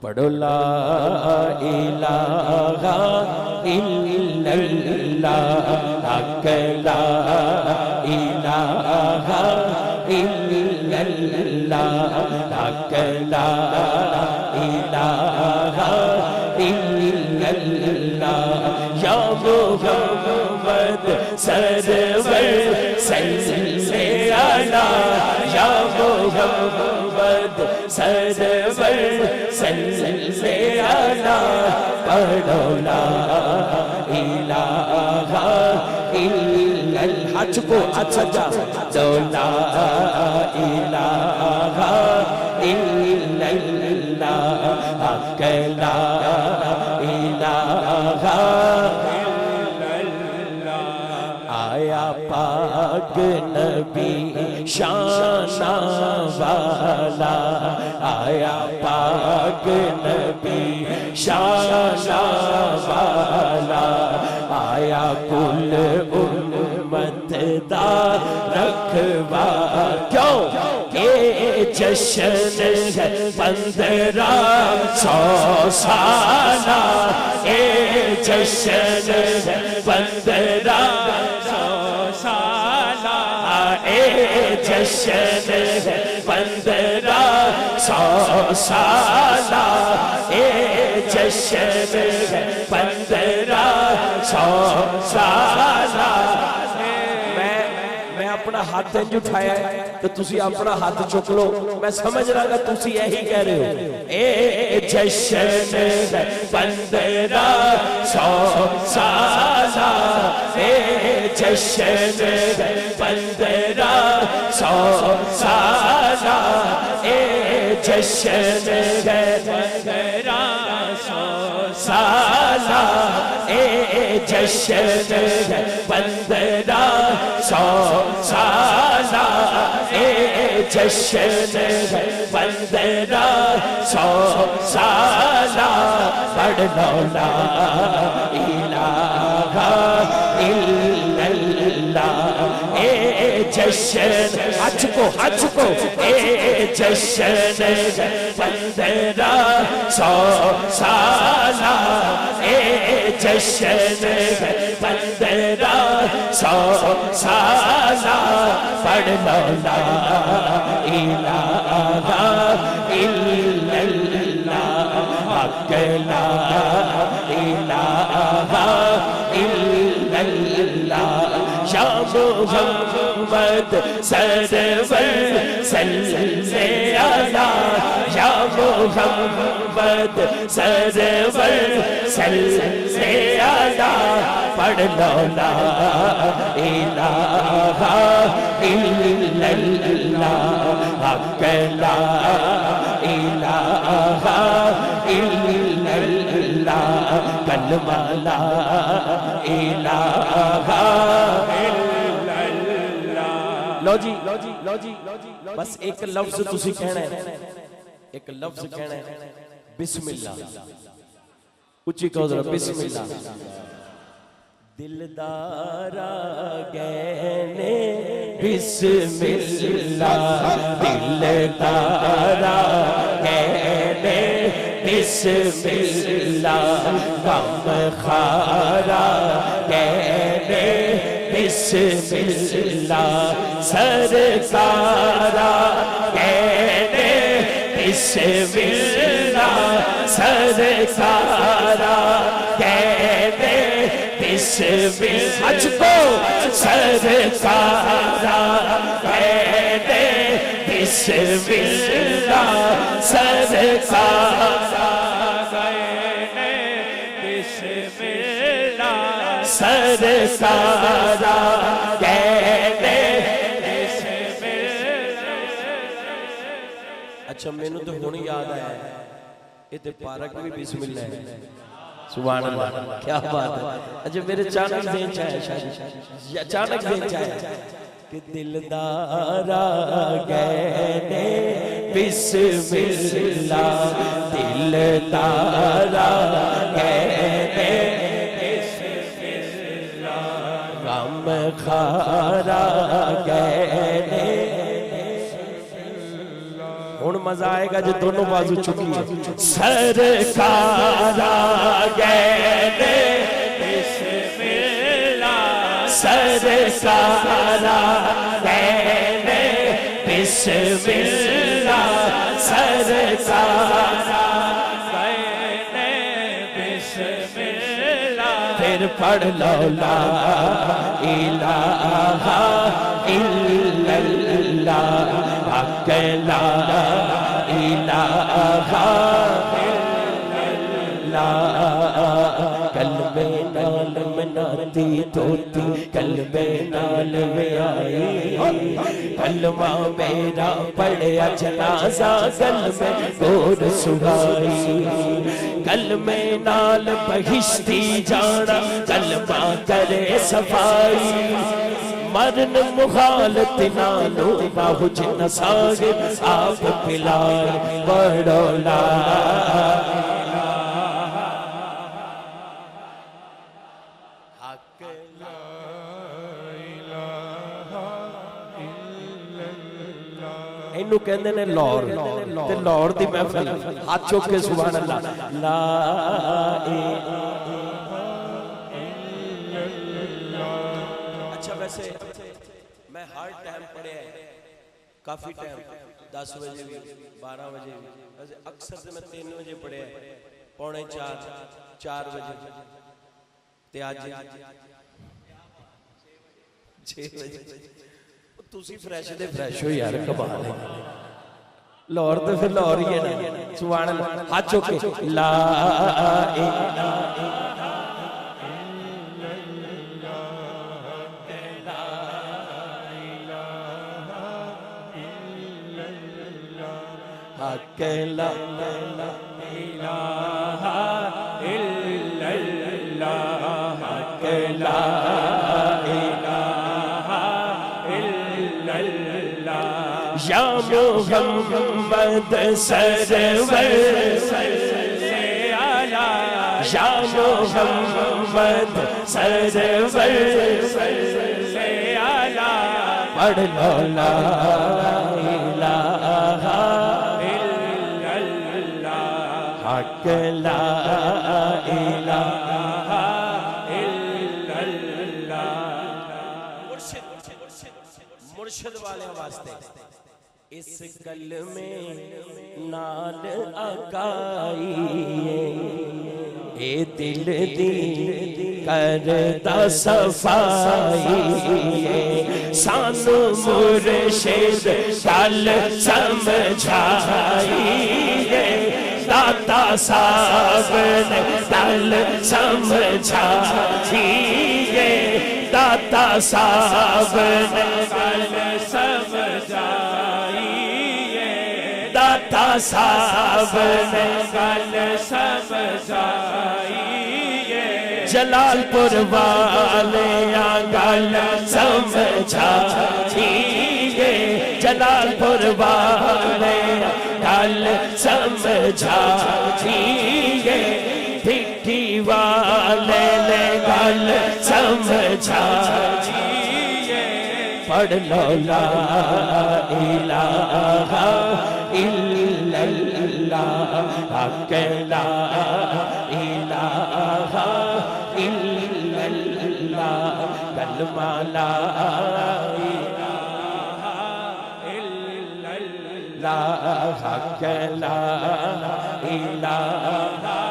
پڑھو لا الہ الا اللہ حق لا الہ الا اللہ حق لا الہ الا اللہ یا محمد سرور صلی علی یا محمد سرور صلی علی پڑھو لا الہ الا اللہ حج کو اچھا جا دو لا الہ الا اللہ حق لا الہ الا اللہ آیا پاک نبی شان والا آیا پاک نبی شان والا آیا کل امت دا رکھوا کیوں کہ جشن ہے 1500 سالہ اے جشن ہے 1500 سالہ اے جشن ہے 1500 سالہ اے جشن ہے 1500 سالہ میں اپنا ہاتھ جو اٹھایا ہے تو تسی اپنا ہاتھ چک لو میں سمجھ رہا گا تسی یہی کہہ رہے ہو اے جشن ہے 1500 سالہ اے جشن ہے 1500 سالہ اے جشن ہے 1500 سالہ اے جشن ہے 1500 سالہ اے جشن ہے 1500 سالہ پڑھ لو لا الہ الا اللہ اے جشن حج کو اے جشن ہے 1500 سالہ اے جشن ہے 1500 سالہ پڑھ لو لا الہ الا اللہ حق لا الہ الا اللہ یا محمد سرور صلی علی یا محمد سرور صلی علی پڑھ لو لا الہ الا اللہ حق لا الہ الا اللہ کلمہ لا الہ الا اللہ لو جی بس ایک لفظ تسی کہنا ہے ایک لفظ کہنا ہے بسم اللہ اچھی کہو ذرا بسم اللہ دلدارا گہنے بسم اللہ دلدارا گہنے بسم اللہ غم خارا گہنے بسم اللہ سرکارا گہنے بسم اللہ سرکارا گہنے بسم اللہ حج کو سرکارا گہنے بسم اللہ سرکارا گہنے بسم اللہ سرکارا گہنے بسم اللہ اچھا میں نے تو ہونی یاد آیا ہے یہ تے پارک بھی بسم اللہ ہے سبحان اللہ کیا بات ہے اچھا میرے چانک ذہن چاہے شاید چانک ذہن چاہے کہ دلدارا گہنے بسم اللہ دلدارا گہنے بسم اللہ غم خارا گہنے ہن مزہ آئے گا جو دونوں بازو چکی ہے سرکار آگئے بسم اللہ سرکار آگئے بسم اللہ سرکار آگئے بسم اللہ پھر پڑھ لو لا الہ الا اللہ حق لا الہ الا اللہ کلمے نال مناتی توتی کلمے نال میں آئی کلمہ میرا پڑھیا جنازہ کلمے گور سہائی کلمے نال بہشتی جانا کلمہ کرے صفائی مرن مخالت نالو باہو جن ساغب آپ پلائے بڑھو لا انہوں کہندے نے لور تے لور دی محفل ہاتھ چوک کے سبحان اللہ لا اچھا ویسے میں ہر ٹائم پڑھے ہیں کافی ٹائم 10 بجے بھی 12 بجے بھی ویسے اکثر سے میں 3 بجے پڑھے ہیں پونے 4 بجے تے آج 6 بجے تُسی فریش دے فریش ہو یار کمال ہے لاہور تو پھر لاہور ہی ہے نا سبحان اللہ ہاتھ چوکے لا الہ حق لا الہ الا اللہ حق لا یا محمد سرور صلی علی یا محمد سرور صلی علی پڑھ لو لا الہ الا اللہ حق لا الہ الا اللہ مرشد والے واسطے اس کلمے نال آقائیے اے دل دی کرتا صفائیے سانو مرشد کل سمجھائیے داتا صاحب نے کل سمجھائیے داتا صاحب نے کل سمجھائیے داتا صاحب نے کل سمجھائیے جلال پور والے گل سمجھائیے جلال پور والے گل سمجھائیے بھٹی والے گل سمجھائیے پڑھ لو لا الہ الا اللہ حق لا الہ الا اللہ کلمہ لا الہ الا اللہ حق لا الہ